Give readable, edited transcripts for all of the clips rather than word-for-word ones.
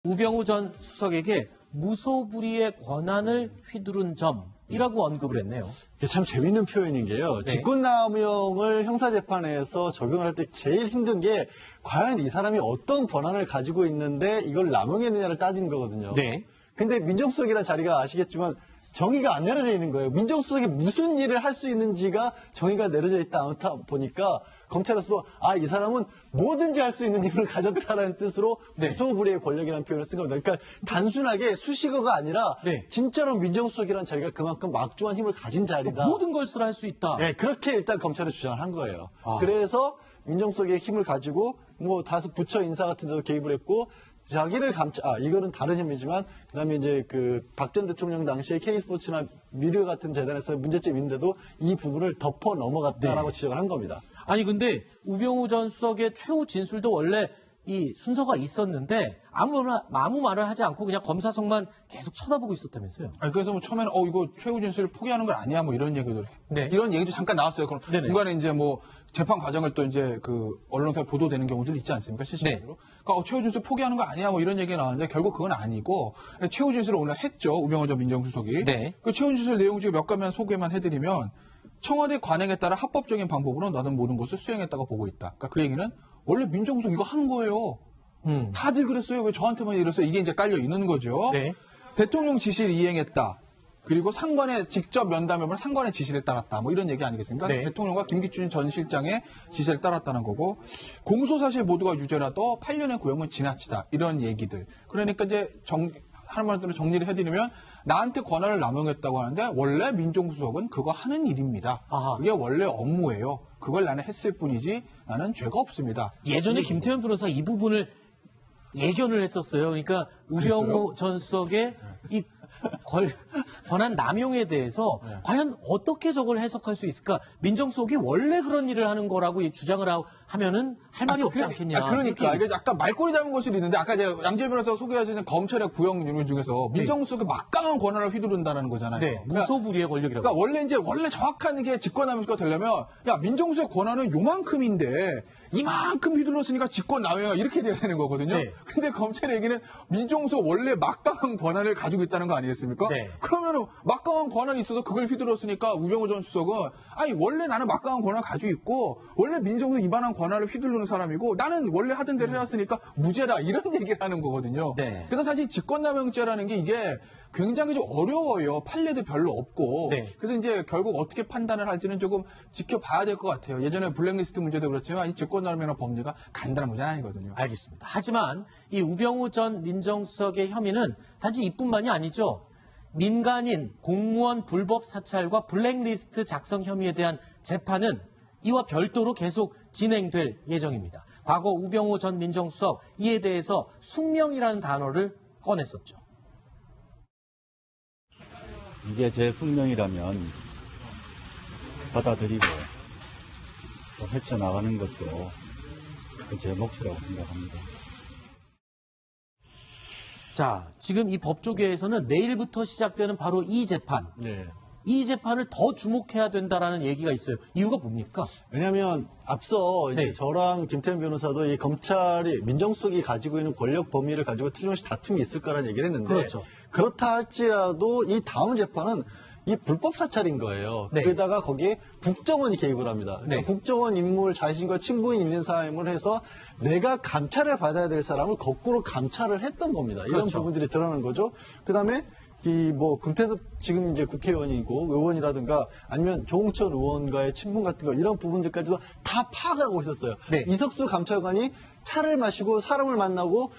우병우 전 수석에게 무소불위의 권한을 휘두른 점이라고 언급을 했네요. 이게 참 재밌는 표현인 게요. 네. 직권남용을 형사재판에서 적용을 할 때 제일 힘든 게 과연 이 사람이 어떤 권한을 가지고 있는데 이걸 남용했느냐를 따지는 거거든요. 네. 근데 민정수석이라는 자리가 아시겠지만 정의가 안 내려져 있는 거예요. 민정수석이 무슨 일을 할 수 있는지가 정의가 내려져 있다 않다 보니까 검찰에서도 이 사람은 뭐든지 할 수 있는 힘을 가졌다라는 뜻으로 네. 무소불위의 권력이라는 표현을 쓴 겁니다. 그러니까 단순하게 수식어가 아니라 네. 진짜로 민정수석이라는 자리가 그만큼 막중한 힘을 가진 자리다. 모든 것을 할 수 있다. 네, 그렇게 일단 검찰이 주장을 한 거예요. 아. 그래서 민정수석의 힘을 가지고 다수 부처 인사 같은 데도 개입을 했고 자기를 이거는 다른 혐의지만 그다음에 이제 박 전 대통령 당시에 K스포츠나 미르 같은 재단에서 문제점이 있는데도 이 부분을 덮어 넘어갔다라고 지적을 한 겁니다. 아니 근데 우병우 전 수석의 최후 진술도 원래 이 순서가 있었는데 아무 말을 하지 않고 그냥 검사석만 계속 쳐다보고 있었다면서요. 그래서 뭐 처음에는 이거 최후 진술을 포기하는 건 아니야 뭐 이런 얘기들. 네. 이런 얘기도 잠깐 나왔어요. 그럼 네네. 중간에 이제 뭐 재판 과정을 또 이제 언론사에 보도되는 경우들 있지 않습니까? 실시간으로. 네. 그러니까 최후 진술 포기하는 거 아니야 뭐 이런 얘기가 나왔는데 결국 그건 아니고 최후 진술을 오늘 했죠. 우병우 전 민정수석이. 네. 그 최후 진술 내용 중에 몇 가지만 소개만 해드리면 청와대 관행에 따라 합법적인 방법으로 나는 모든 것을 수행했다고 보고 있다. 그러니까 그 얘기는 원래 민정수석 이거 하는 거예요. 다들 그랬어요. 왜 저한테만 이랬어요? 이게 이제 깔려 있는 거죠. 네. 대통령 지시를 이행했다. 그리고 상관의 직접 면담해보면 상관의 지시를 따랐다. 뭐 이런 얘기 아니겠습니까? 네. 대통령과 김기춘 전 실장의 지시를 따랐다는 거고 공소사실 모두가 유죄라도 8년의 구형은 지나치다. 이런 얘기들. 그러니까 이제 하는 말대로 정리를 해드리면 나한테 권한을 남용했다고 하는데 원래 민정수석은 그거 하는 일입니다. 아하. 그게 원래 업무예요. 그걸 나는 했을 뿐이지 나는 죄가 없습니다. 예전에 김태현 변호사 이 부분을 예견을 했었어요. 그러니까 우병우 전 수석의 이 권한 남용에 대해서 과연 어떻게 저걸 해석할 수 있을까? 민정수석이 원래 그런 일을 하는 거라고 주장을 하면은 할 말이 없지 않겠냐. 그러니까 이게 약간 말꼬리 잡은 것이 있는데 아까 이제 양재 변호사가 소개하신 검찰의 구형 요령 중에서 민정수석의 막강한 권한을 휘두른다는 거잖아요. 네, 무소불위의 권력이라고. 그러니까 원래 정확한 게 직권남용가 되려면 민정수석의 권한은 요만큼인데 이만큼 휘둘렀으니까 직권남용이야 이렇게 돼야 되는 거거든요. 네. 근데 검찰의 얘기는 민정수석 원래 막강한 권한을 가지고 있다는 거 아니겠습니까? 네. 그러면은 막강한 권한이 있어서 그걸 휘둘렀으니까 우병우 전 수석은 원래 나는 막강한 권한을 가지고 있고 원래 민정수석 이만한 권한을 휘두르는 사람이고 나는 원래 하던 대로 해왔으니까 무죄다 이런 얘기를 하는 거거든요. 네. 그래서 사실 직권남용죄라는 게 이게 굉장히 좀 어려워요. 판례도 별로 없고. 네. 그래서 이제 결국 어떻게 판단을 할지는 조금 지켜봐야 될 것 같아요. 예전에 블랙리스트 문제도 그렇지만 이 직권남용이나 법리가 간단한 문제는 아니거든요. 알겠습니다. 하지만 이 우병우 전 민정수석의 혐의는 단지 이뿐만이 아니죠. 민간인 공무원 불법 사찰과 블랙리스트 작성 혐의에 대한 재판은 이와 별도로 계속 진행될 예정입니다. 과거 우병우 전 민정수석 이에 대해서 숙명이라는 단어를 꺼냈었죠. 이게 제 숙명이라면 받아들이고 또 헤쳐나가는 것도 제 몫이라고 생각합니다. 자, 지금 이 법조계에서는 내일부터 시작되는 바로 이 재판. 네. 이 재판을 더 주목해야 된다라는 얘기가 있어요. 이유가 뭡니까? 왜냐하면 앞서 이제 네. 저랑 김태현 변호사도 이 검찰이 민정수석이 가지고 있는 권력 범위를 가지고 틀림없이 다툼이 있을 거라는 얘기를 했는데 그렇죠. 그렇다 할지라도 이 다음 재판은 이 불법 사찰인 거예요. 네. 게다가 거기에 국정원이 개입을 합니다. 그러니까 네. 국정원 인물 자신과 친분이 있는 사람을 해서 내가 감찰을 받아야 될 사람을 거꾸로 감찰을 했던 겁니다. 이런 그렇죠. 부분들이 드러나는 거죠. 그다음에 금태섭 지금 이제 국회의원이고 의원이라든가 아니면 조홍천 의원과의 친분 같은 거 이런 부분들까지도 다 파악하고 있었어요. 네. 이석수 감찰관이 차를 마시고 사람을 만나고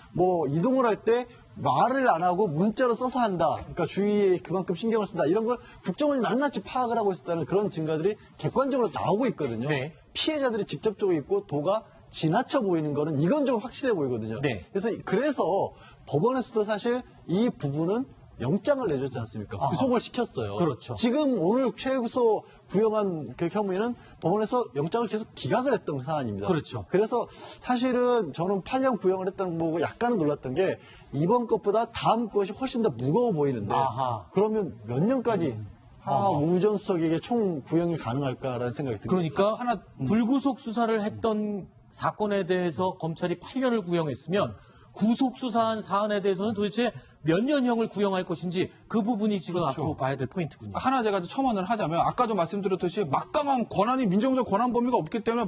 이동을 할 때 말을 안 하고 문자로 써서 한다. 그러니까 주위에 그만큼 신경을 쓴다. 이런 걸 국정원이 낱낱이 파악을 하고 있었다는 그런 증거들이 객관적으로 나오고 있거든요. 네. 피해자들이 직접적으로 있고 도가 지나쳐 보이는 거는 이건 좀 확실해 보이거든요. 네. 그래서 법원에서도 사실 이 부분은 영장을 내줬지 않습니까? 구속을 시켰어요. 그렇죠. 지금 오늘 최소 구형한 그 혐의는 법원에서 영장을 계속 기각을 했던 사안입니다. 그렇죠. 그래서 사실은 저는 8년 구형을 했다는 거 보고 약간은 놀랐던 게 이번 것보다 다음 것이 훨씬 더 무거워 보이는데 아하. 그러면 몇 년까지 우 전 수석에게 총 구형이 가능할까라는 생각이 듭니다. 그러니까 불구속 수사를 했던 사건에 대해서 검찰이 8년을 구형했으면 구속 수사한 사안에 대해서는 도대체 몇 년형을 구형할 것인지 그 부분이 지금 앞으로 봐야 될 포인트군요. 하나 제가 첨언을 하자면 아까도 말씀드렸듯이 막강한 권한이 민정수석 권한 범위가 없기 때문에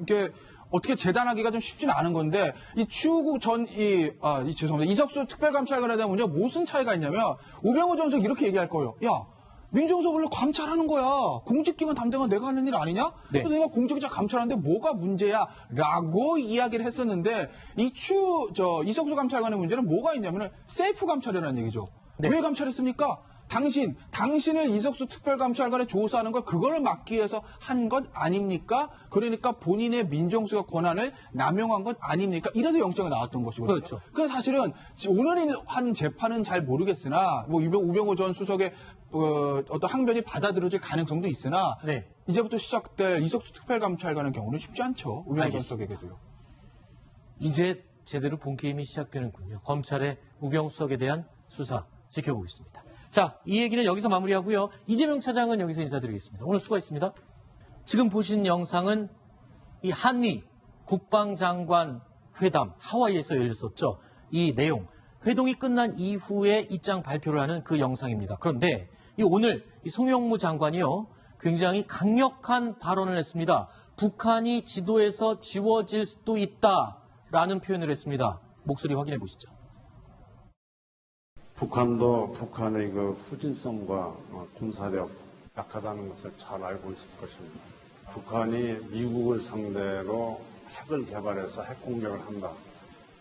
이렇게 어떻게 재단하기가 좀 쉽지는 않은 건데 이 추구 죄송합니다. 이석수 특별감찰관에 대한 문제가 무슨 차이가 있냐면 우병우 전 수석 이렇게 얘기할 거예요. 야, 민정수석 원래 감찰하는 거야. 공직기관 담당은 내가 하는 일 아니냐? 네. 그래서 내가 공직기관 감찰하는데 뭐가 문제야? 라고 이야기를 했었는데 이석수 감찰관의 문제는 뭐가 있냐면 셀프 감찰이라는 얘기죠. 네. 왜 감찰했습니까? 당신을 이석수 특별감찰관에 조사하는 걸 그거를 막기 위해서 한 것 아닙니까? 그러니까 본인의 민정수석 권한을 남용한 것 아닙니까? 이래서 영장이 나왔던 것이거든요. 그렇죠. 그래서 사실은 오늘 한 재판은 잘 모르겠으나 뭐 우병우 전 수석의 어떤 항변이 받아들여질 가능성도 있으나 네. 이제부터 시작될 이석수 특별감찰관의 경우는 쉽지 않죠. 우병우 전 알겠습니다. 수석에게도요. 이제 제대로 본 게임이 시작되는군요. 검찰의 우병우 수석에 대한 수사 지켜보겠습니다. 자, 이 얘기는 여기서 마무리하고요. 이재명 차장은 여기서 인사드리겠습니다. 오늘 수고했습니다. 지금 보신 영상은 이 한미 국방장관 회담 하와이에서 열렸었죠. 이 내용, 회동이 끝난 이후에 입장 발표를 하는 그 영상입니다. 그런데 오늘 송영무 장관이요, 굉장히 강력한 발언을 했습니다. 북한이 지도에서 지워질 수도 있다라는 표현을 했습니다. 목소리 확인해 보시죠. 북한도 북한의 그 후진성과 군사력 약하다는 것을 잘 알고 있을 것입니다. 북한이 미국을 상대로 핵을 개발해서 핵 공격을 한다.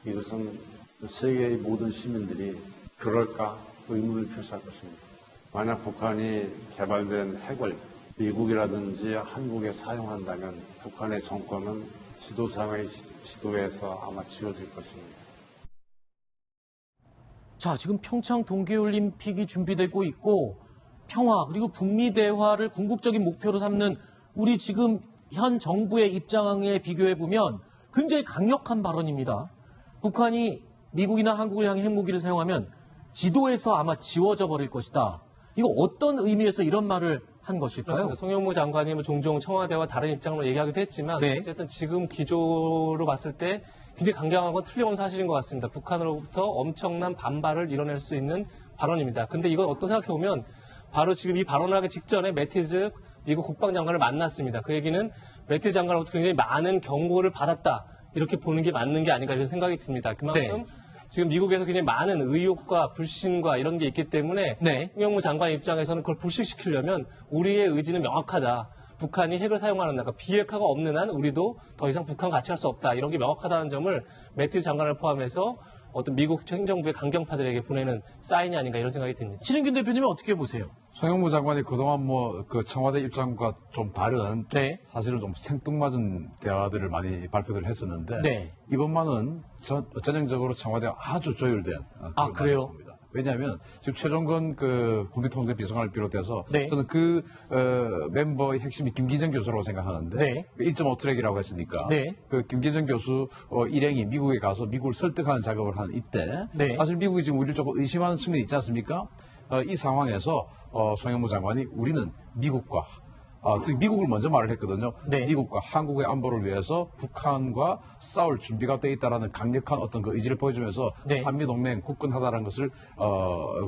이것은 세계의 모든 시민들이 그럴까 의문을 표시할 것입니다. 만약 북한이 개발된 핵을 미국이라든지 한국에 사용한다면 북한의 정권은 지도상의 지도에서 아마 지워질 것입니다. 자, 지금 평창 동계올림픽이 준비되고 있고 평화 그리고 북미 대화를 궁극적인 목표로 삼는 우리 지금 현 정부의 입장에 비교해 보면 굉장히 강력한 발언입니다. 북한이 미국이나 한국을 향해 핵무기를 사용하면 지도에서 아마 지워져 버릴 것이다. 이거 어떤 의미에서 이런 말을 한 것일까요? 그렇습니다. 송영무 장관이 뭐 종종 청와대와 다른 입장으로 얘기하기도 했지만 네. 어쨌든 지금 기조로 봤을 때 굉장히 강경한 건 틀림없는 사실인 것 같습니다. 북한으로부터 엄청난 반발을 이뤄낼 수 있는 발언입니다. 근데 이건 어떤 생각해 보면 바로 지금 이 발언을 하기 직전에 매티즈 미국 국방장관을 만났습니다. 그 얘기는 매티즈 장관으로부터 굉장히 많은 경고를 받았다. 이렇게 보는 게 맞는 게 아닌가 이런 생각이 듭니다. 그만큼 네. 지금 미국에서 굉장히 많은 의혹과 불신과 이런 게 있기 때문에 네. 송영무 장관 입장에서는 그걸 불식시키려면 우리의 의지는 명확하다. 북한이 핵을 사용하는 그러니까 비핵화가 없는 한 우리도 더 이상 북한 같이 할 수 없다. 이런 게 명확하다는 점을 매티즈 장관을 포함해서 어떤 미국 행정부의 강경파들에게 보내는 사인이 아닌가 이런 생각이 듭니다. 신은균 대표님은 어떻게 보세요? 송영무 장관이 그동안 그 청와대 입장과 좀 다른 네. 사실은 좀 생뚱맞은 대화들을 많이 발표를 했었는데 네. 이번만은 전형적으로 청와대가 아주 조율된 아, 그래요? 봅니다. 왜냐하면 지금 최종건 국민통제 비서관을 비롯해서 네. 저는 멤버의 핵심이 김기정 교수라고 생각하는데 네. 1.5 트랙이라고 했으니까 네. 김기정 교수 일행이 미국에 가서 미국을 설득하는 작업을 하는 이때 네. 사실 미국이 지금 우리를 조금 의심하는 측면이 있지 않습니까? 이 상황에서 송영무 장관이 우리는 미국과 즉 미국을 먼저 말을 했거든요. 네. 미국과 한국의 안보를 위해서 북한과 싸울 준비가 돼 있다라는 강력한 어떤 그 의지를 보여주면서 네. 한미동맹 굳건하다는 것을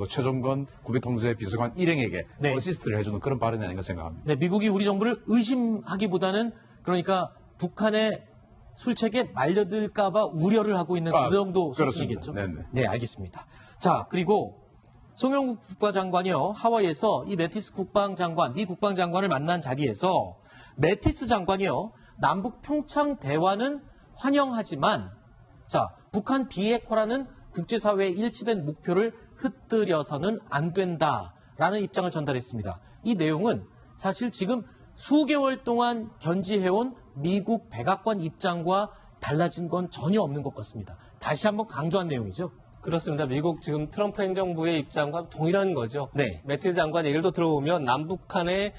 최종건 국민통제 비서관 일행에게 네. 어시스트를 해주는 그런 발언이 아닌가 생각합니다. 네, 미국이 우리 정부를 의심하기보다는 그러니까 북한의 술책에 말려들까봐 우려를 하고 있는 그 정도 그렇습니다. 수준이겠죠. 네네. 네, 알겠습니다. 자, 그리고 송영무 국방장관이요, 하와이에서 이 매티스 국방장관, 미 국방장관을 만난 자리에서 매티스 장관이요, 남북 평창 대화는 환영하지만, 자, 북한 비핵화라는 국제사회의 일치된 목표를 흩뜨려서는 안 된다라는 입장을 전달했습니다. 이 내용은 사실 지금 수개월 동안 견지해온 미국 백악관 입장과 달라진 건 전혀 없는 것 같습니다. 다시 한번 강조한 내용이죠. 그렇습니다. 미국 지금 트럼프 행정부의 입장과 동일한 거죠. 네. 매티즈 장관 얘기를 또 들어보면 남북 간의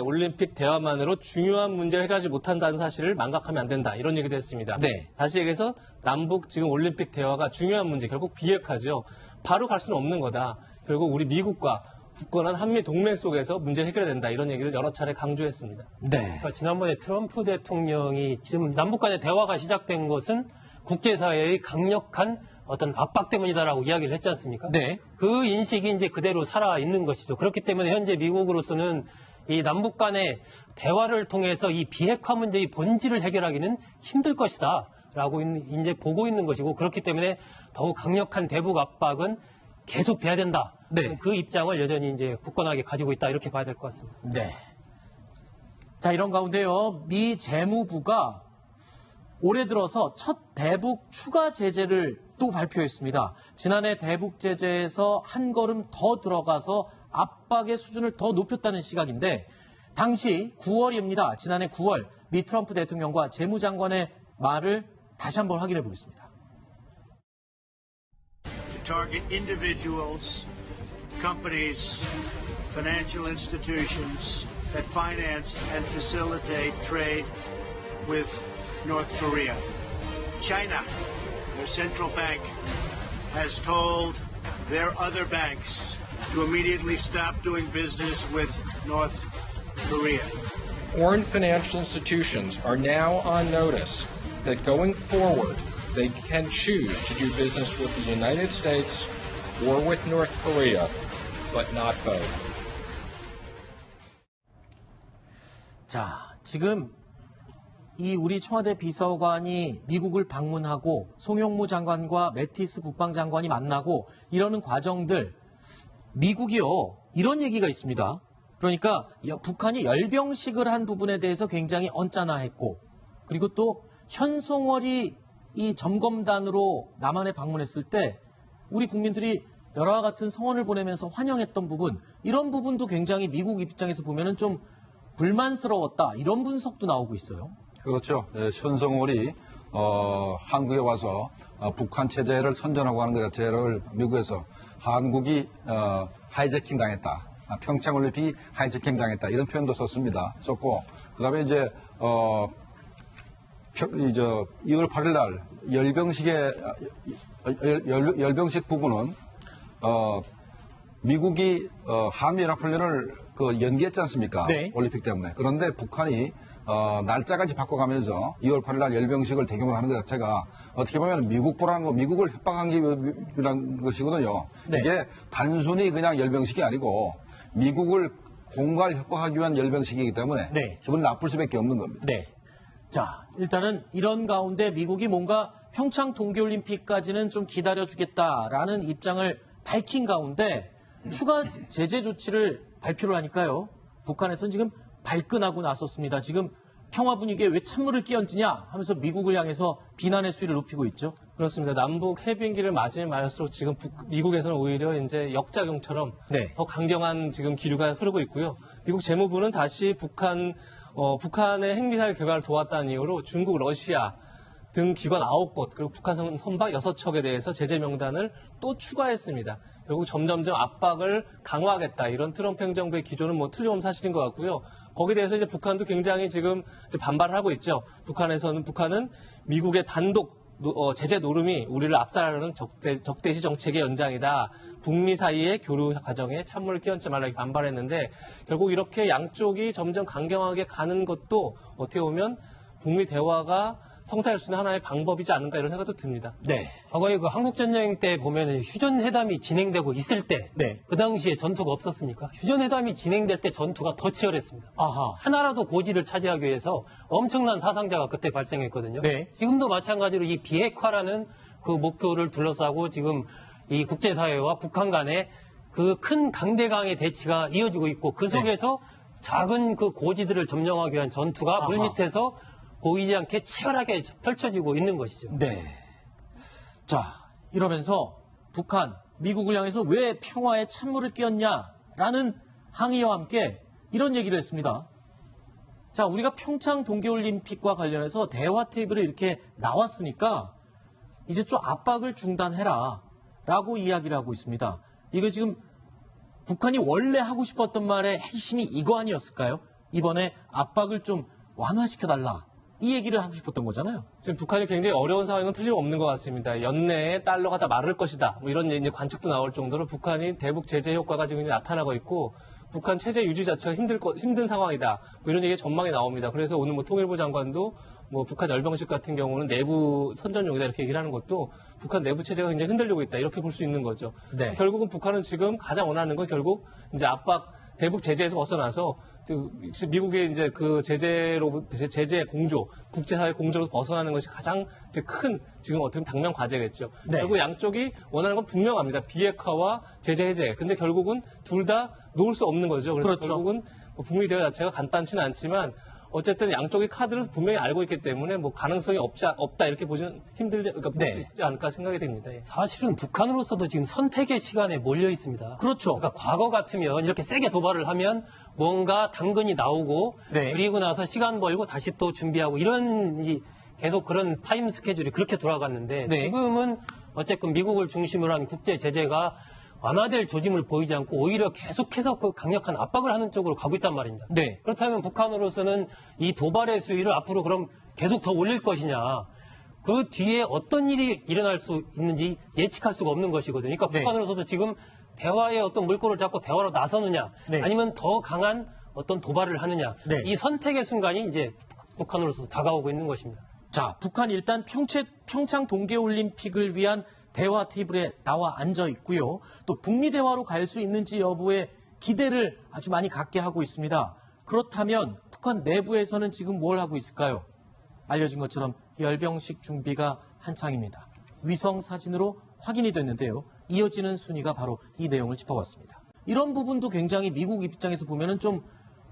올림픽 대화만으로 중요한 문제를 해결하지 못한다는 사실을 망각하면 안 된다. 이런 얘기도 했습니다. 네. 다시 얘기해서 남북 지금 올림픽 대화가 중요한 문제, 결국 비핵화죠. 바로 갈 수는 없는 거다. 결국 우리 미국과 굳건한 한미 동맹 속에서 문제를 해결해야 된다. 이런 얘기를 여러 차례 강조했습니다. 네. 그러니까 지난번에 트럼프 대통령이 지금 남북 간의 대화가 시작된 것은 국제사회의 강력한 어떤 압박 때문이다라고 이야기를 했지 않습니까? 네. 그 인식이 이제 그대로 살아 있는 것이죠. 그렇기 때문에 현재 미국으로서는 이 남북 간의 대화를 통해서 이 비핵화 문제의 본질을 해결하기는 힘들 것이다라고 이제 보고 있는 것이고, 그렇기 때문에 더욱 강력한 대북 압박은 계속돼야 된다. 네. 그 입장을 여전히 이제 굳건하게 가지고 있다, 이렇게 봐야 될 것 같습니다. 네. 자, 이런 가운데요, 미 재무부가 올해 들어서 첫 대북 추가 제재를 또 발표했습니다. 지난해 대북 제재에서 한 걸음 더 들어가서 압박의 수준을 더 높였다는 시각인데, 당시 9월입니다. 지난해 9월 미 트럼프 대통령과 재무장관의 말을 다시 한번 확인해 보겠습니다. To target individuals, companies, financial institutions that finance and facilitate trade with North Korea. China, their central bank, has told their other banks to immediately stop doing business with North Korea. Foreign financial institutions are now on notice that going forward, they can choose to do business with the United States or with North Korea, but not both. 자, 지금 이 우리 청와대 비서관이 미국을 방문하고 송영무 장관과 매티스 국방장관이 만나고 이러는 과정들, 미국이요, 이런 얘기가 있습니다. 그러니까 북한이 열병식을 한 부분에 대해서 굉장히 언짢아했고, 그리고 또 현송월이 이 점검단으로 남한에 방문했을 때 우리 국민들이 여러와 같은 성원을 보내면서 환영했던 부분, 이런 부분도 굉장히 미국 입장에서 보면은 좀 불만스러웠다, 이런 분석도 나오고 있어요. 그렇죠. 현송월이 한국에 와서 북한 체제를 선전하고 하는 것 자체를 미국에서 한국이 하이제킹 당했다, 평창올림픽이 하이제킹 당했다, 이런 표현도 썼고, 그다음에 이제 2월 8일 날 열병식 부분은 미국이 한미연합훈련을 연기했지 않습니까? 네. 올림픽 때문에. 그런데 북한이 날짜까지 바꿔가면서 2월 8일 날 열병식을 대경을 하는 것 자체가 어떻게 보면 미국보라는 거, 미국을 협박한 것이거든요. 네. 이게 단순히 그냥 열병식이 아니고 미국을 공갈 협박하기 위한 열병식이기 때문에 네. 기분이 나쁠 수밖에 없는 겁니다. 네. 자, 일단은 이런 가운데 미국이 뭔가 평창 동계올림픽까지는 좀 기다려주겠다라는 입장을 밝힌 가운데 추가 제재 조치를 발표를 하니까요, 북한에서는 지금 발끈하고 나섰습니다. 지금 평화 분위기에 왜 찬물을 끼얹느냐 하면서 미국을 향해서 비난의 수위를 높이고 있죠. 그렇습니다. 남북 해빙기를 맞으면 맞을수록 지금 미국에서는 오히려 이제 역작용처럼 네. 더 강경한 지금 기류가 흐르고 있고요. 미국 재무부는 다시 북한의 핵미사일 개발을 도왔다는 이유로 중국, 러시아 등 기관 9곳, 그리고 북한 선박 6척에 대해서 제재 명단을 또 추가했습니다. 결국 점점점 압박을 강화하겠다, 이런 트럼프 행정부의 기조는 뭐 틀림없는 사실인 것 같고요. 거기에 대해서 이제 북한도 굉장히 지금 반발을 하고 있죠. 북한은 미국의 단독 제재 노름이 우리를 압살하는 적대시 정책의 연장이다. 북미 사이의 교류 과정에 찬물을 끼얹지 말라, 이렇게 반발했는데, 결국 이렇게 양쪽이 점점 강경하게 가는 것도 어떻게 보면 북미 대화가 성사할 수 있는 하나의 방법이지 않을까, 이런 생각도 듭니다. 네. 과거에 그 한국전쟁 때 보면 휴전회담이 진행되고 있을 때, 네. 그 당시에 전투가 없었습니까? 휴전회담이 진행될 때 전투가 더 치열했습니다. 아하. 하나라도 고지를 차지하기 위해서 엄청난 사상자가 그때 발생했거든요. 네. 지금도 마찬가지로 이 비핵화라는 그 목표를 둘러싸고 지금 이 국제사회와 북한 간의 그 큰 강대강의 대치가 이어지고 있고, 그 속에서 작은 그 고지들을 점령하기 위한 전투가 아하. 물밑에서 보이지 않게 치열하게 펼쳐지고 있는 것이죠. 네. 자, 이러면서 북한, 미국을 향해서 왜 평화에 찬물을 끼얹냐라는 항의와 함께 이런 얘기를 했습니다. 자, 우리가 평창 동계올림픽과 관련해서 대화 테이블에 이렇게 나왔으니까 이제 좀 압박을 중단해라 라고 이야기를 하고 있습니다. 이거 지금 북한이 원래 하고 싶었던 말의 핵심이 이거 아니었을까요? 이번에 압박을 좀 완화시켜달라, 이 얘기를 하고 싶었던 거잖아요. 지금 북한이 굉장히 어려운 상황은 틀림없는 것 같습니다. 연내에 달러가 다 마를 것이다, 뭐 이런 이제 관측도 나올 정도로 북한이 대북 제재 효과가 지금 이제 나타나고 있고, 북한 체제 유지 자체가 힘든 상황이다, 뭐 이런 얘기 전망이 나옵니다. 그래서 오늘 뭐 통일부 장관도 뭐 북한 열병식 같은 경우는 내부 선전용이다 이렇게 얘기를 하는 것도 북한 내부 체제가 굉장히 흔들리고 있다 이렇게 볼 수 있는 거죠. 네. 결국은 북한은 지금 가장 원하는 건 결국 이제 압박 대북 제재에서 벗어나서 미국의 이제 그 제재 공조, 국제사회 공조로 벗어나는 것이 가장 이제 큰 지금 어떻게 보면 당면 과제겠죠. 네. 결국 양쪽이 원하는 건 분명합니다. 비핵화와 제재 해제. 근데 결국은 둘 다 놓을 수 없는 거죠. 그래서 그렇죠. 결국은 뭐 북미 대화 자체가 간단치는 않지만 어쨌든 양쪽의 카드를 분명히 알고 있기 때문에 뭐 가능성이 없다 이렇게 보지는 힘들지 않을까 생각이 됩니다. 예. 사실은 북한으로서도 지금 선택의 시간에 몰려 있습니다. 그렇죠. 그러니까 과거 같으면 이렇게 세게 도발을 하면 뭔가 당근이 나오고 네. 그리고 나서 시간 벌고 다시 또 준비하고 이런 계속 그런 타임 스케줄이 그렇게 돌아갔는데 네. 지금은 어쨌든 미국을 중심으로 한 국제 제재가 완화될 조짐을 보이지 않고 오히려 계속해서 그 강력한 압박을 하는 쪽으로 가고 있단 말입니다. 네. 그렇다면 북한으로서는 이 도발의 수위를 앞으로 그럼 계속 더 올릴 것이냐. 그 뒤에 어떤 일이 일어날 수 있는지 예측할 수가 없는 것이거든요. 그러니까 네. 북한으로서도 지금 대화의 어떤 물꼬를 잡고 대화로 나서느냐, 네. 아니면 더 강한 어떤 도발을 하느냐, 네. 이 선택의 순간이 이제 북한으로서 다가오고 있는 것입니다. 자, 북한 일단 평창 동계올림픽을 위한 대화 테이블에 나와 앉아 있고요. 또 북미 대화로 갈 수 있는지 여부에 기대를 아주 많이 갖게 하고 있습니다. 그렇다면 북한 내부에서는 지금 뭘 하고 있을까요? 알려진 것처럼 열병식 준비가 한창입니다. 위성 사진으로 확인이 됐는데요. 이어지는 순위가 바로 이 내용을 짚어봤습니다. 이런 부분도 굉장히 미국 입장에서 보면은 좀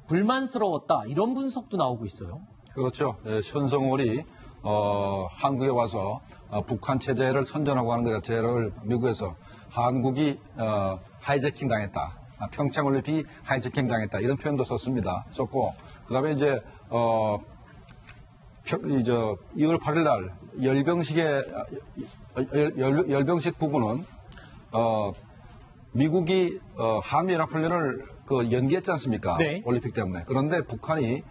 불만스러웠다 이런 분석도 나오고 있어요. 그렇죠. 현성월이 한국에 와서 북한 체제를 선전하고 하는 것 자체를 미국에서 한국이 하이제킹 당했다. 평창올림픽이 하이제킹 당했다. 이런 표현도 썼고 그다음에 이제 2월 8일 날 열병식 부분은 미국이 한미연합훈련을 연기했지 않습니까? 네. 올림픽 때문에. 그런데 북한이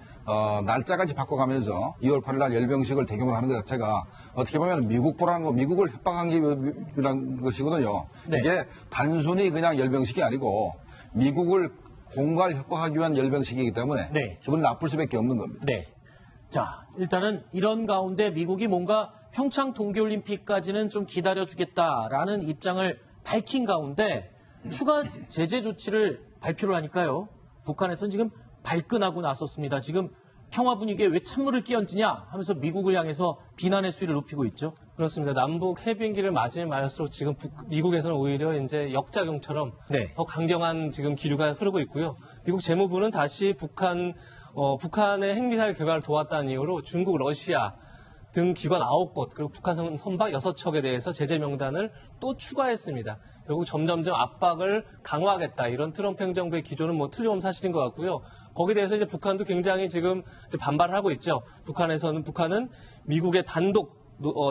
날짜까지 바꿔가면서 2월 8일 날 열병식을 대규모로 하는 것 자체가 어떻게 보면 미국보라는 거, 미국을 협박한 것이거든요. 네. 이게 단순히 그냥 열병식이 아니고 미국을 공갈 협박하기 위한 열병식이기 때문에 네. 기분이 나쁠 수밖에 없는 겁니다. 네. 자, 일단은 이런 가운데 미국이 뭔가 평창 동계올림픽까지는 좀 기다려주겠다라는 입장을 밝힌 가운데 추가 제재 조치를 발표를 하니까요. 북한에서는 지금 발끈하고 나섰습니다. 지금 평화 분위기에 왜 찬물을 끼얹느냐 하면서 미국을 향해서 비난의 수위를 높이고 있죠. 그렇습니다. 남북 해빙기를 맞으면 맞을수록 지금 미국에서는 오히려 이제 역작용처럼 네. 더 강경한 지금 기류가 흐르고 있고요. 미국 재무부는 다시 북한의 핵미사일 개발을 도왔다는 이유로 중국, 러시아 등 기관 9곳 그리고 북한 선박 6척에 대해서 제재 명단을 또 추가했습니다. 결국 점점점 압박을 강화하겠다. 이런 트럼프 행정부의 기조는 뭐 틀림없는 사실인 것 같고요. 거기에 대해서 이제 북한도 굉장히 지금 이제 반발을 하고 있죠. 북한은 미국의 단독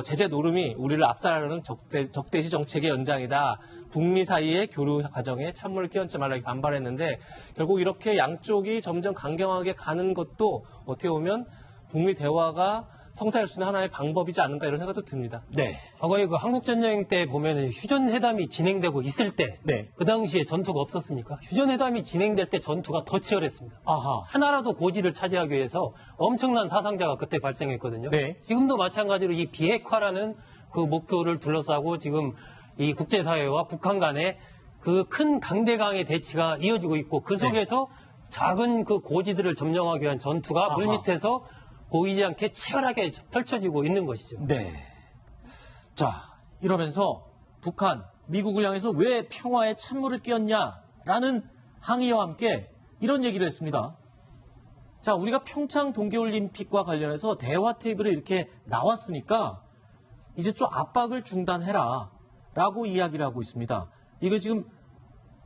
제재 노름이 우리를 압살하려는 적대시 정책의 연장이다. 북미 사이의 교류 과정에 찬물을 끼얹지 말라 이렇게 반발했는데 결국 이렇게 양쪽이 점점 강경하게 가는 것도 어떻게 보면 북미 대화가 성사할 수 있는 하나의 방법이지 않을까 이런 생각도 듭니다. 네. 과거에 그 한국전쟁 때 보면 휴전회담이 진행되고 있을 때, 네. 그 당시에 전투가 없었습니까? 휴전회담이 진행될 때 전투가 더 치열했습니다. 아하. 하나라도 고지를 차지하기 위해서 엄청난 사상자가 그때 발생했거든요. 네. 지금도 마찬가지로 이 비핵화라는 그 목표를 둘러싸고 지금 이 국제사회와 북한 간의 그 큰 강대강의 대치가 이어지고 있고 그 속에서 작은 그 고지들을 점령하기 위한 전투가 아하. 물밑에서 보이지 않게 치열하게 펼쳐지고 있는 것이죠. 네. 자, 이러면서 북한, 미국을 향해서 왜 평화에 찬물을 끼얹냐라는 항의와 함께 이런 얘기를 했습니다. 자, 우리가 평창 동계올림픽과 관련해서 대화 테이블에 이렇게 나왔으니까 이제 좀 압박을 중단해라 라고 이야기를 하고 있습니다. 이거 지금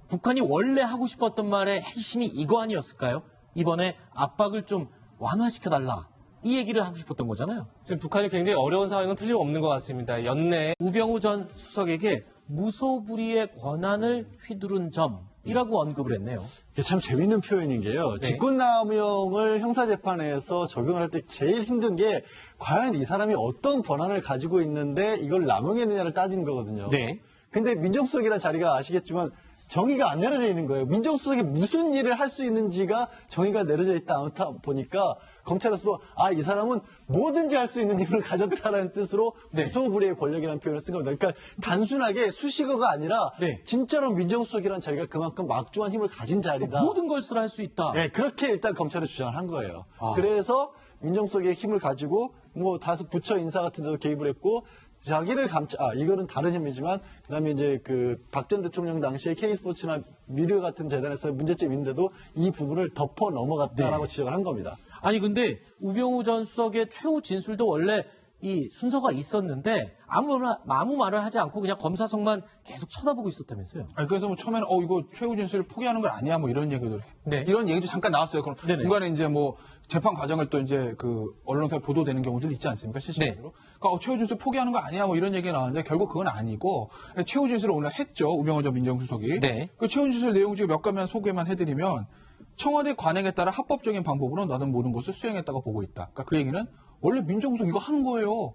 북한이 원래 하고 싶었던 말의 핵심이 이거 아니었을까요? 이번에 압박을 좀 완화시켜달라. 이 얘기를 하고 싶었던 거잖아요. 지금 북한이 굉장히 어려운 상황인 건 틀림없는 것 같습니다. 연내에 우병우 전 수석에게 무소불위의 권한을 휘두른 점이라고 언급을 했네요. 이게 참 재밌는 표현인 게요. 네. 직권남용을 형사재판에서 적용을 할 때 제일 힘든 게 과연 이 사람이 어떤 권한을 가지고 있는데 이걸 남용했느냐를 따지는 거거든요. 네. 근데 민정수석이라는 자리가 아시겠지만 정의가 안 내려져 있는 거예요. 민정수석이 무슨 일을 할 수 있는지가 정의가 내려져 있다 않다 보니까 검찰에서도 이 사람은 뭐든지 할 수 있는 힘을 가졌다라는 뜻으로 무소불위의 권력이라는 표현을 쓴 겁니다. 그러니까 단순하게 수식어가 아니라 진짜로 민정수석이라는 자리가 그만큼 막중한 힘을 가진 자리다. 모든 것을 할 수 있다. 네, 그렇게 일단 검찰이 주장을 한 거예요. 그래서 민정수석의 힘을 가지고 뭐 다수 부처 인사 같은 데도 개입을 했고 자기를 이거는 다른 혐의지만 그다음에 이제 그 박 전 대통령 당시에 K스포츠나 미르 같은 재단에서 문제점이 있는데도 이 부분을 덮어 넘어갔다라고 지적을 한 겁니다. 아니 근데 우병우 전 수석의 최후 진술도 원래 이 순서가 있었는데 아무 말을 하지 않고 그냥 검사석만 계속 쳐다보고 있었다면서요. 그래서 뭐 처음에는 이거 최후 진술을 포기하는 건 아니야 뭐 이런 얘기들 이런 얘기도 잠깐 나왔어요. 그럼 중간에 이제 뭐 재판 과정을 또 이제 그 언론사에 보도되는 경우들 있지 않습니까? 실시간으로. 그러니까 최후 진술 포기하는 거 아니야 뭐 이런 얘기가 나왔는데 결국 그건 아니고 최후 진술을 오늘 했죠. 우병우 전 민정수석이. 그 최후 진술 내용 중에 몇 가지만 소개만 해드리면 청와대 관행에 따라 합법적인 방법으로 나는 모든 것을 수행했다고 보고 있다. 그러니까 그 얘기는 원래 민정수석 이거 하는 거예요.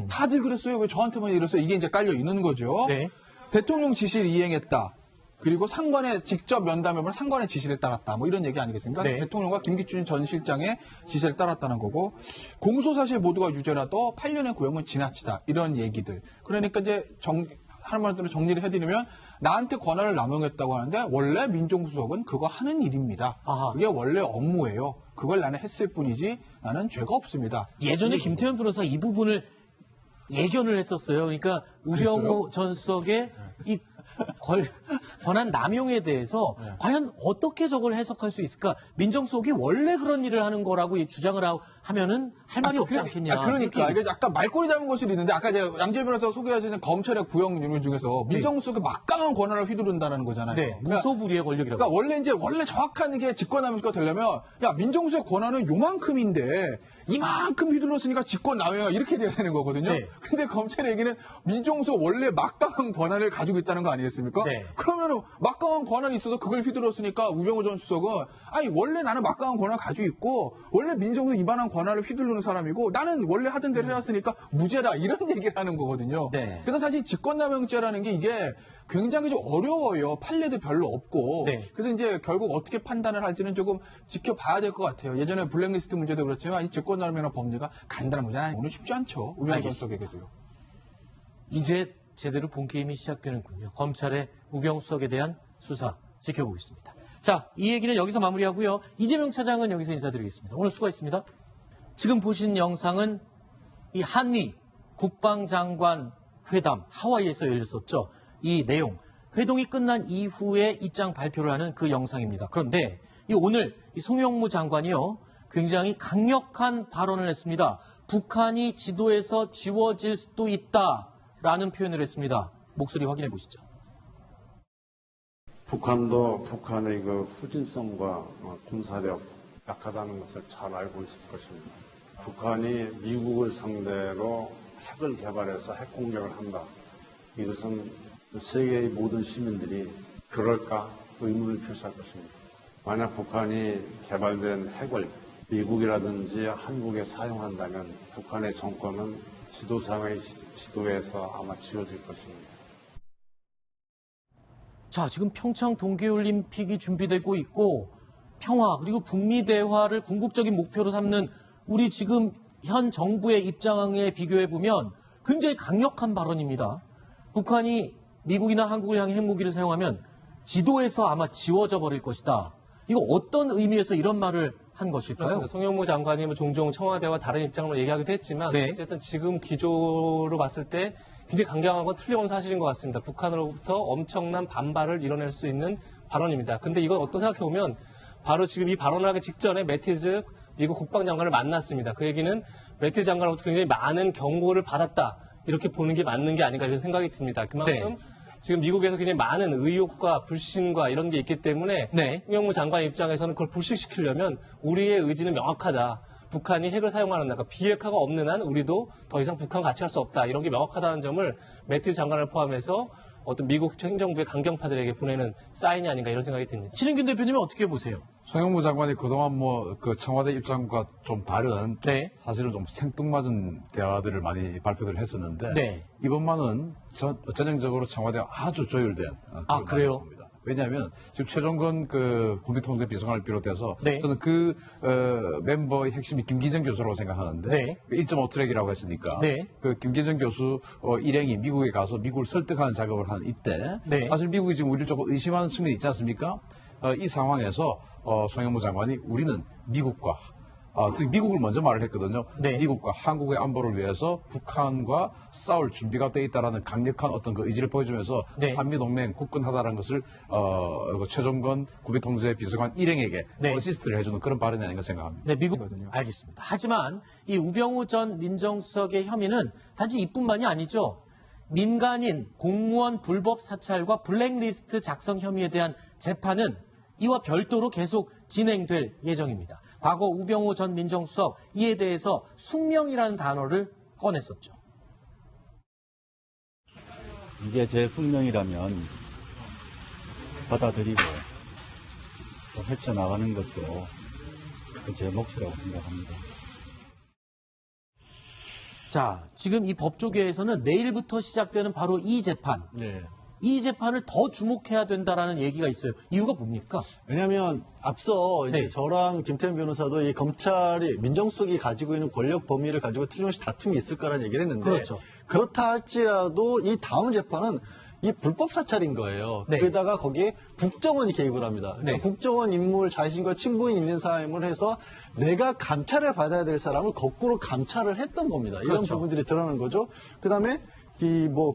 다들 그랬어요. 왜 저한테만 이랬어요? 이게 이제 깔려 있는 거죠. 대통령 지시를 이행했다. 그리고 상관의 직접 면담해보면 상관의 지시를 따랐다. 뭐 이런 얘기 아니겠습니까? 대통령과 김기춘 전 실장의 지시를 따랐다는 거고 공소사실 모두가 유죄라도 8년의 구형은 지나치다. 이런 얘기들. 그러니까 이제 하는 말대로 정리를 해드리면 나한테 권한을 남용했다고 하는데 원래 민정수석은 그거 하는 일입니다. 그게 원래 업무예요. 그걸 나는 했을 뿐이지 나는 죄가 없습니다. 예전에 김태현 변호사 이 부분을 예견을 했었어요. 그러니까 우병우 전 수석의 이 권한 남용에 대해서 과연 어떻게 저걸 해석할 수 있을까? 민정수석이 원래 그런 일을 하는 거라고 주장을 하면은 할 말이 없지 않겠냐. 그러니까 이게 약간 말꼬리 잡은 것이 있는데 아까 제가 양재 변호사가 소개하시는 검찰의 구형 유무 중에서 민정수석이 막강한 권한을 휘두른다는 거잖아요. 무소불위의 권력이라고. 그러니까 원래 정확한 게 직권남용수가 되려면 민정수석의 권한은 요만큼인데 이만큼 휘둘렀으니까 직권남용이야 이렇게 돼야 되는 거거든요. 근데 검찰의 얘기는 민정수석 원래 막강한 권한을 가지고 있다는 거 아니겠습니까? 그러면은 막강한 권한이 있어서 그걸 휘둘렀으니까 우병우 전 수석은 원래 나는 막강한 권한을 가지고 있고 원래 민정수석 이만한 권한을 휘두르는 사람이고 나는 원래 하던 대로 해왔으니까 무죄다 이런 얘기를 하는 거거든요. 그래서 사실 직권남용죄라는 게 이게 굉장히 좀 어려워요. 판례도 별로 없고. 그래서 이제 결국 어떻게 판단을 할지는 조금 지켜봐야 될 것 같아요. 예전에 블랙리스트 문제도 그렇지만 이 직권남용이나 법리가 간단한 문제는 아니고 쉽지 않죠. 우병우 전 수석에게도요. 이제 제대로 본 게임이 시작되는군요. 검찰의 우병우 수석에 대한 수사 지켜보겠습니다. 자, 이 얘기는 여기서 마무리하고요. 이재명 차장은 여기서 인사드리겠습니다. 오늘 수고했습니다. 지금 보신 영상은 이 한미 국방장관 회담 하와이에서 열렸었죠. 이 내용, 회동이 끝난 이후에 입장 발표를 하는 그 영상입니다. 그런데 오늘 송영무 장관이요, 굉장히 강력한 발언을 했습니다. 북한이 지도에서 지워질 수도 있다라는 표현을 했습니다. 목소리 확인해 보시죠. 북한도 북한의 그 후진성과 군사력 약하다는 것을 잘 알고 있을 것입니다. 북한이 미국을 상대로 핵을 개발해서 핵 공격을 한다. 이것은 세계의 모든 시민들이 그럴까 의문을 표시할 것입니다. 만약 북한이 개발된 핵을 미국이라든지 한국에 사용한다면 북한의 정권은 지도상의 지도에서 아마 지워질 것입니다. 자, 지금 평창 동계올림픽이 준비되고 있고 평화 그리고 북미 대화를 궁극적인 목표로 삼는 우리 지금 현 정부의 입장에 비교해 보면 굉장히 강력한 발언입니다. 북한이 미국이나 한국을 향해 핵무기를 사용하면 지도에서 아마 지워져 버릴 것이다. 이거 어떤 의미에서 이런 말을 한 것일까요? 그렇습니다. 송영무 장관이 종종 청와대와 다른 입장으로 얘기하기도 했지만 어쨌든 지금 기조로 봤을 때 굉장히 강경한 건 틀림없는 사실인 것 같습니다. 북한으로부터 엄청난 반발을 이뤄낼 수 있는 발언입니다. 근데 이건 어떤 생각해보면 바로 지금 이 발언을 하기 직전에 매티즈 미국 국방장관을 만났습니다. 그 얘기는 매티즈 장관으로부터 굉장히 많은 경고를 받았다. 이렇게 보는 게 맞는 게 아닌가 이런 생각이 듭니다. 그만큼 지금 미국에서 굉장히 많은 의혹과 불신과 이런 게 있기 때문에 송영무 장관 입장에서는 그걸 불식시키려면 우리의 의지는 명확하다. 북한이 핵을 사용하는 날, 비핵화가 없는 한 우리도 더 이상 북한 같이 할 수 없다. 이런 게 명확하다는 점을 매티즈 장관을 포함해서 어떤 미국 행정부의 강경파들에게 보내는 사인이 아닌가 이런 생각이 듭니다. 신은균 대표님은 어떻게 보세요? 송영무 장관이 그동안 그 청와대 입장과 좀 다른 사실은 좀 생뚱맞은 대화들을 많이 발표를 했었는데 이번만은 전형적으로 청와대와 아주 조율된 그래요? 왜냐하면 지금 최종건 그 국민통제 비서관을 비롯해서 네. 저는 그 멤버의 핵심이 김기정 교수라고 생각하는데 네. 1.5 트랙이라고 했으니까 네. 그 김기정 교수 일행이 미국에 가서 미국을 설득하는 작업을 한 이때 네. 사실 미국이 지금 우리를 조금 의심하는 측면이 있지 않습니까? 이 상황에서 송영무 장관이 우리는 미국과 즉 미국을 먼저 말을 했거든요. 네. 미국과 한국의 안보를 위해서 북한과 싸울 준비가 돼 있다라는 강력한 어떤 그 의지를 보여주면서 네. 한미 동맹 굳건하다라는 것을 최종건 국민통제 비서관 일행에게 네. 어시스트를 해주는 그런 발언이 아닌가 생각합니다. 네, 미국 알겠습니다. 하지만 이 우병우 전 민정수석의 혐의는 단지 이뿐만이 아니죠. 민간인 공무원 불법 사찰과 블랙리스트 작성 혐의에 대한 재판은 이와 별도로 계속 진행될 예정입니다. 과거 우병우 전 민정수석 이에 대해서 숙명이라는 단어를 꺼냈었죠. 이게 제 숙명이라면 받아들이고 또 헤쳐나가는 것도 제 몫이라고 생각합니다. 자, 지금 이 법조계에서는 내일부터 시작되는 바로 이 재판. 이 재판을 더 주목해야 된다라는 얘기가 있어요. 이유가 뭡니까? 왜냐하면 앞서 이제 네. 저랑 김태현 변호사도 이 검찰이 민정수석이 가지고 있는 권력 범위를 가지고 틀림없이 다툼이 있을 거라는 얘기를 했는데 그렇죠. 그렇다 할지라도 이 다음 재판은 이 불법 사찰인 거예요. 네. 게다가 거기에 국정원이 개입을 합니다. 그러니까 네. 국정원 인물 자신과 친분이 있는 사람을 해서 내가 감찰을 받아야 될 사람을 거꾸로 감찰을 했던 겁니다. 이런 그렇죠. 부분들이 드러나는 거죠. 그다음에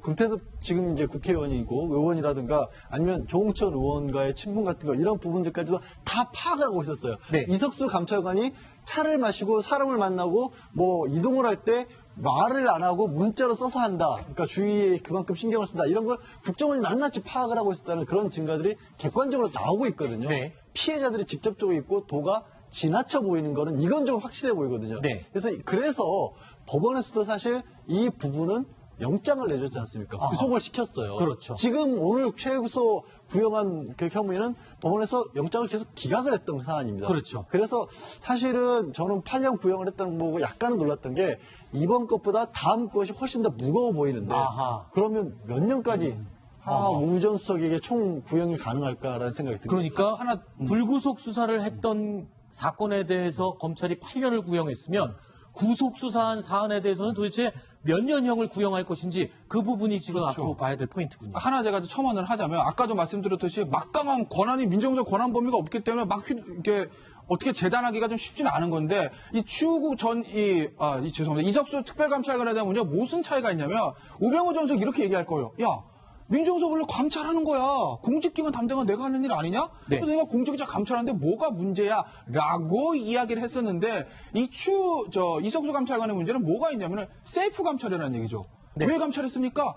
금태섭 지금 이제 국회의원이고 의원이라든가 아니면 조홍천 의원과의 친분 같은 거 이런 부분들까지도 다 파악을 하고 있었어요. 네. 이석수 감찰관이 차를 마시고 사람을 만나고 뭐 이동을 할 때 말을 안 하고 문자로 써서 한다. 그러니까 주위에 그만큼 신경을 쓴다. 이런 걸 국정원이 낱낱이 파악을 하고 있었다는 그런 증거들이 객관적으로 나오고 있거든요. 네. 피해자들이 직접적으로 있고 도가 지나쳐 보이는 거는 이건 좀 확실해 보이거든요. 네. 그래서 법원에서도 사실 이 부분은 영장을 내줬지 않습니까? 아하. 구속을 시켰어요. 그렇죠. 지금 오늘 최소 구형한 그 혐의는 법원에서 영장을 계속 기각을 했던 사안입니다. 그렇죠. 그래서 사실은 저는 8년 구형을 했다는 거 보고 약간은 놀랐던 게 이번 것보다 다음 것이 훨씬 더 무거워 보이는데 아하. 그러면 몇 년까지 우 전 수석에게 총 구형이 가능할까라는 생각이 듭니다. 그러니까 불구속 수사를 했던 사건에 대해서 검찰이 8년을 구형했으면 구속 수사한 사안에 대해서는 도대체 몇 년형을 구형할 것인지 그 부분이 지금 앞으로 봐야 될 포인트군요. 하나 제가 첨언을 하자면 아까도 말씀드렸듯이 막강한 권한이 민정수석 권한 범위가 없기 때문에 이렇게 어떻게 재단하기가 좀 쉽지는 않은 건데 이 추구 전 죄송합니다. 이석수 특별감찰관에 대한 문제가 무슨 차이가 있냐면 우병우 전 수석 이렇게 얘기할 거예요. 야, 민정수석 원래 감찰하는 거야. 공직기관 담당은 내가 하는 일 아니냐? 네. 그래서 내가 공직자 감찰하는데 뭐가 문제야? 라고 이야기를 했었는데 이석수 감찰관의 문제는 뭐가 있냐면 세이프 감찰이라는 얘기죠. 네. 왜 감찰했습니까?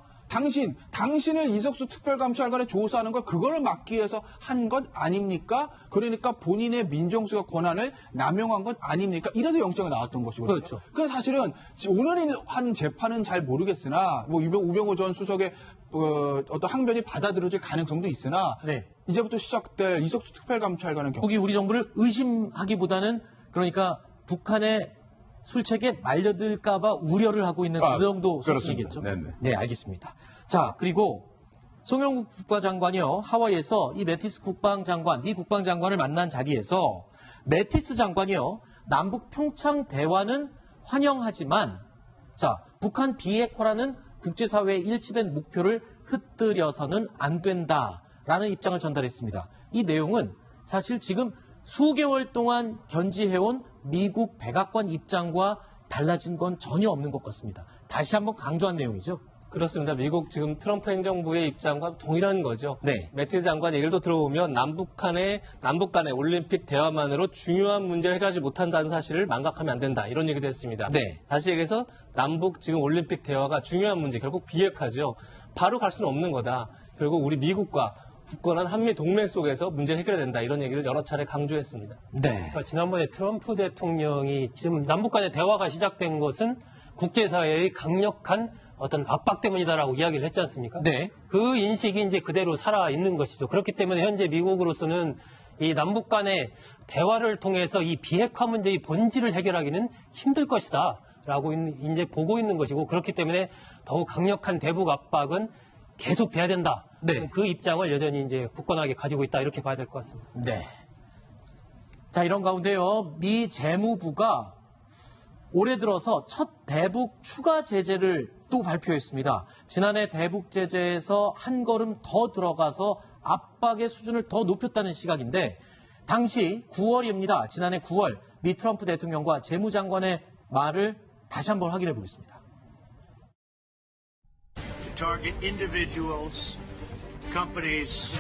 당신을 이석수 특별감찰관에 조사하는 걸 그걸 막기 위해서 한 것 아닙니까? 그러니까 본인의 민정수석 권한을 남용한 것 아닙니까? 이래서 영장이 나왔던 것이거든요. 그렇죠. 그래서 사실은 오늘 한 재판은 잘 모르겠으나 뭐 우병우 전 수석의 어떤 항변이 받아들여질 가능성도 있으나 네. 이제부터 시작될 이석수 특별감찰관의 경우 북이 우리 정부를 의심하기보다는 그러니까 북한의 술책에 말려들까봐 우려를 하고 있는 그 정도 수준이겠죠. 그렇습니다. 네, 알겠습니다. 자, 그리고 송영국 국방장관이요. 하와이에서 이 매티스 국방장관, 미 국방장관을 만난 자리에서 매티스 장관이요. 남북 평창 대화는 환영하지만 자, 북한 비핵화라는 국제사회의 일치된 목표를 흩뜨려서는 안 된다라는 입장을 전달했습니다. 이 내용은 사실 지금 수개월 동안 견지해온 미국 백악관 입장과 달라진 건 전혀 없는 것 같습니다. 다시 한번 강조한 내용이죠. 그렇습니다. 미국 지금 트럼프 행정부의 입장과 동일한 거죠. 네. 매티스 장관 얘기를 또 들어보면 남북 간의 올림픽 대화만으로 중요한 문제를 해결하지 못한다는 사실을 망각하면 안 된다. 이런 얘기도 했습니다. 네. 다시 얘기해서 남북 지금 올림픽 대화가 중요한 문제, 결국 비핵화죠. 바로 갈 수는 없는 거다. 결국 우리 미국과 굳건한 한미 동맹 속에서 문제를 해결해야 된다. 이런 얘기를 여러 차례 강조했습니다. 네. 그러니까 지난번에 트럼프 대통령이 지금 남북 간의 대화가 시작된 것은 국제사회의 강력한 어떤 압박 때문이다라고 이야기를 했지 않습니까? 네. 그 인식이 이제 그대로 살아 있는 것이죠. 그렇기 때문에 현재 미국으로서는 이 남북 간의 대화를 통해서 이 비핵화 문제의 본질을 해결하기는 힘들 것이다. 라고 이제 보고 있는 것이고 그렇기 때문에 더욱 강력한 대북 압박은 계속돼야 된다. 네. 그 입장을 여전히 이제 굳건하게 가지고 있다 이렇게 봐야 될 것 같습니다. 네. 자, 이런 가운데요, 미 재무부가 올해 들어서 첫 대북 추가 제재를 또 발표했습니다. 지난해 대북 제재에서 한 걸음 더 들어가서 압박의 수준을 더 높였다는 시각인데, 당시 9월입니다. 지난해 9월 미 트럼프 대통령과 재무장관의 말을 다시 한번 확인해 보겠습니다. To target individuals, companies,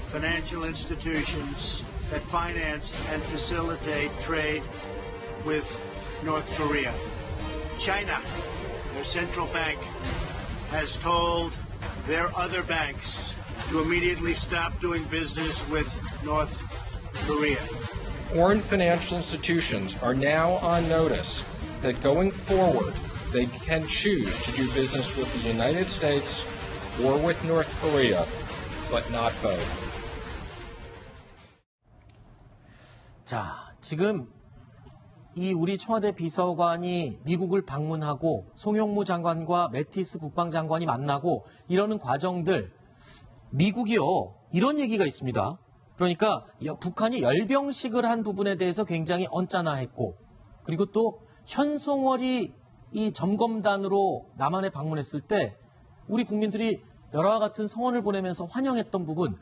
financial institutions that finance and facilitate trade with North Korea. China, their central bank, has told their other banks to immediately stop doing business with North Korea. Foreign financial institutions are now on notice that going forward, they can choose to do business with the United States or with North Korea, but not both. 자, 지금 이 우리 청와대 비서관이 미국을 방문하고 송영무 장관과 매티스 국방장관이 만나고 이러는 과정들, 미국이요, 이런 얘기가 있습니다. 그러니까 북한이 열병식을 한 부분에 대해서 굉장히 언짢아했고, 그리고 또 현송월이 이 점검단으로 남한에 방문했을 때 우리 국민들이 열화와 같은 성원을 보내면서 환영했던 부분,